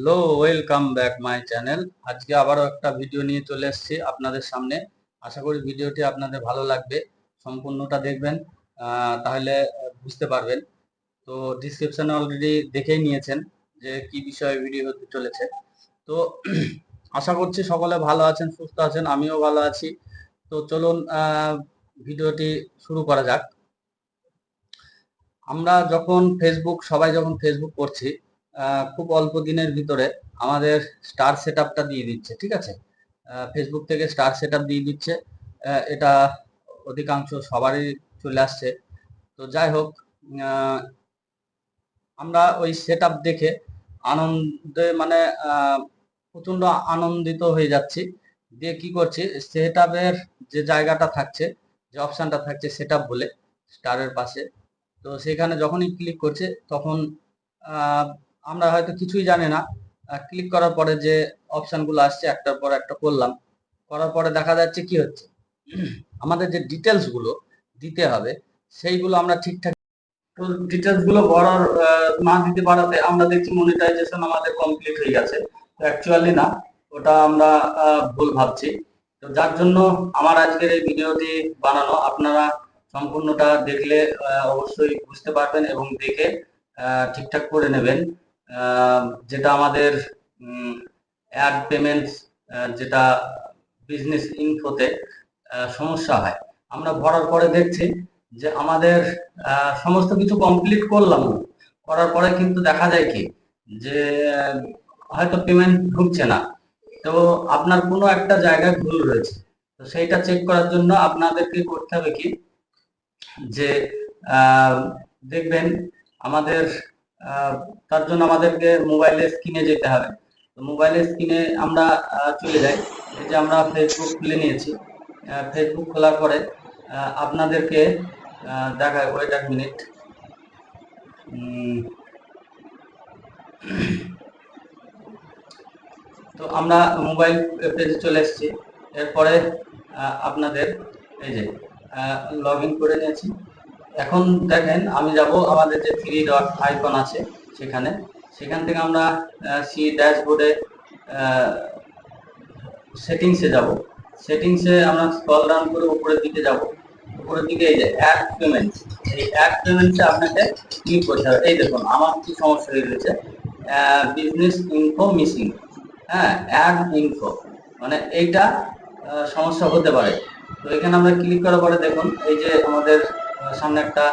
Hello, welcome back my channel. আজকে আবারও একটা ভিডিও নিয়ে চলে এসেছি আপনাদের সামনে। আশা করি ভিডিওটি আপনাদের ভালো লাগবে। সম্পূর্ণটা দেখবেন, তাহলে বুঝতে পারবেন। তো ডিসক্রিপশনে অলরেডি দেখেই নিয়েছেন যে কি বিষয়ে ভিডিও হতে চলেছে। তো আশা করছি সকলে ভালো আছেন, সুস্থ আছেন, আমিও ভালো আছি। তো চলুন ভিডিওটি শুরু করা যাক। আমরা যখন সবাই যখন ফেসবুক করছি, খুব অল্প দিনের ভিতরে আমাদের স্টার সেটআপটা দিয়ে দিচ্ছে, ঠিক আছে। ফেসবুক থেকে স্টার সেটআপ দিয়ে দিচ্ছে, এটা অধিকাংশ সবারই চলে আসছে। তো যাই হোক, আমরা ওই সেটআপ দেখে আনন্দে মানে প্রচন্ড আনন্দিত হয়ে যাচ্ছি। দিয়ে কি করছি, সেটআপের যে জায়গাটা থাকছে, যে অপশনটা থাকছে সেটআপ বলে স্টারের পাশে, তো সেখানে যখনই ক্লিক করছে তখন আমরা হয়তো কিছুই জানি না, ক্লিক করার পরে যে অপশনগুলো আসছে একটার পর একটা করলাম, করার পরে দেখা যাচ্ছে কি হচ্ছে, আমাদের যে ডিটেলস গুলো দিতে হবে সেইগুলো আমরা ঠিকঠাক, তো ডিটেলস গুলো ভরার না দিতে পারাতে আমরা দেখছি মনিটাইজেশন আমাদের কমপ্লিট হয়ে গেছে। তো অ্যাকচুয়ালি না, ওটা আমরা ভুল ভাবছি। তো যার জন্য আমার আজকের এই ভিডিওটি বানানো। আপনারা সম্পূর্ণটা দেখলে অবশ্যই বুঝতে পারবেন এবং দেখে ঠিকঠাক করে নেবেন। যেটা আমাদের অ্যাড পেমেন্টস, যেটা বিজনেস ইনফোতে সমস্যা হয়, আমরা ভরার পরে দেখছি যে আমাদের সমস্ত কিছু কমপ্লিট করলাম, করার পরে কিন্তু দেখা যায় কি যে হয়তো পেমেন্ট ঢুকছে না। তো আপনার কোনো একটা জায়গায় ভুল রয়েছে। তো সেইটা চেক করার জন্য আপনাদেরকে করতে হবে কি, যে দেখবেন আমাদের তার জন্য আমাদেরকে মোবাইলের স্ক্রিনে যেতে হবে। তো মোবাইলের স্ক্রিনে আমরা চলে যাই। এই যে আমরা ফেসবুক খুলে নিয়েছি। ফেসবুক খোলার পরে আপনাদেরকে দেখায়, ওয়েট এক মিনিট। তো আমরা মোবাইল পেজে চলে এসেছি। এরপরে আপনাদের এই যে লগ ইন করে নিয়েছি। এখন দেখেন আমি যাব আমাদের যে 3 ডট আইকন আছে সেখানে, সেখান থেকে আমরা সি ড্যাশবোর্ডে সেটিংসে যাব। সেটিংসে আমরা স্ক্রল ডাউন করে উপরের দিকে যাব। উপরের দিকে এই যে অ্যাড পেমেন্টস, এই অ্যাড পেমেন্টসে আপনাকে ক্লিক করতে হবে। এই দেখুন আমার কি সমস্যা হয়ে গেছে, বিজনেস ইনফো মিসিং, হ্যাঁ, অ্যাড ইনফো, মানে এইটা সমস্যা হতে পারে। তো এখানে আমরা ক্লিক করার পরে দেখুন এই যে আমাদের সামনে একটা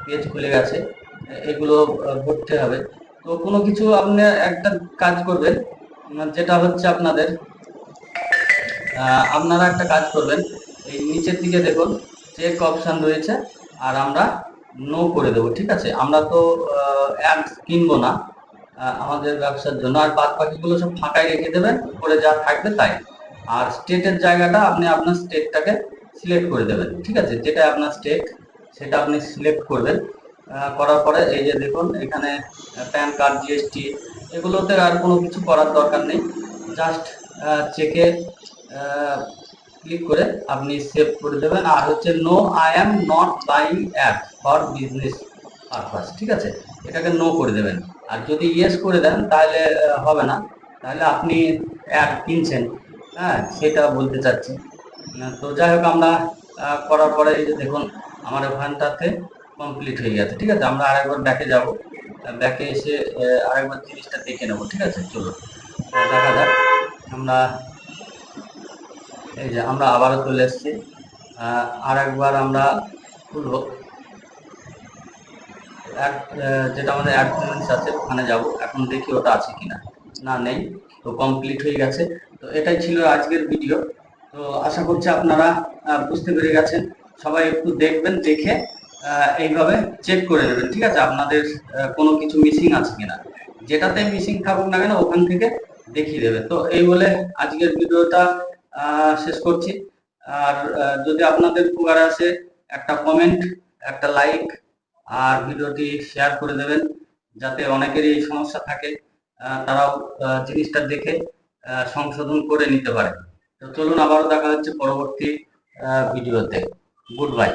পেজ খুলে গেছে, এগুলো ভরতে হবে। তো কোনো কিছু আপনি একটা কাজ করবেন, যেটা হচ্ছে আপনারা একটা কাজ করবেন, এই নিচের দিকে দেখুন চেক অপশন রয়েছে, আর আমরা নো করে দেবো, ঠিক আছে। আমরা তো অ্যাড কিনবো না আমাদের ব্যবসার জন্য, আর বাদ বাকিগুলো সব ফাঁকাই রেখে দেবেন, উপরে যা থাকবে তাই। আর স্টেটের জায়গাটা আপনি আপনার স্টেটটাকে সিলেক্ট করে দেবেন, ঠিক আছে। যেটা আপনার স্টেট সেটা আপনি সিলেক্ট করবেন। করার পরে এই যে দেখুন এখানে প্যান কার্ড, জিএসটি, এগুলোতে আর কোনো কিছু করার দরকার নেই। জাস্ট চেকে ক্লিক করে আপনি সেভ করে দেবেন। আর হচ্ছে no, I am not buying app for business purpose, ঠিক আছে, এটাকে নো করে দেবেন। আর যদি ইয়েস করে দেন তাহলে হবে না, তাহলে আপনি অ্যাপ কিনছেন, হ্যাঁ, সেটা বলতে চাচ্ছি। তো যাই হোক, আমরা করার পরে এই যে দেখুন আমার ওখানটাতে কমপ্লিট হয়ে গেছে, ঠিক আছে। আমরা আরেকবার ব্যাকে যাব, ব্যাকে এসে আরেকবার জিনিসটা দেখে নেবো, ঠিক আছে। চলো দেখা যাক। আমরা এই যে আমরা আবারও চলে এসেছি, আর একবার আমরা খুলবো যেটা আমাদের অ্যাড পেমেন্টস আছে, ওখানে যাব। এখন দেখি ওটা আছে কিনা, না নেই, তো কমপ্লিট হয়ে গেছে। তো এটাই ছিল আজকের ভিডিও। তো আশা করছি আপনারা বুঝতে পেরে গেছেন। সবাই একটু দেখবেন, দেখে এইভাবে চেক করে নেবেন, ঠিক আছে, আপনাদের কোনো কিছু মিসিং আছে কিনা। যেটাতে মিসিং থাকুক না কেন ওখান থেকে দেখিয়ে দেবে। তো এই বলে আজকের ভিডিওটা শেষ করছি। আর যদি আপনাদের উপকার আসে, একটা কমেন্ট, একটা লাইক, আর ভিডিওটি শেয়ার করে দেবেন, যাতে অনেকেরই এই সমস্যা থাকে, তারাও জিনিসটা দেখে সংশোধন করে নিতে পারে। তো চলুন আবারও দেখা হচ্ছে পরবর্তী ভিডিওতে। Good bye.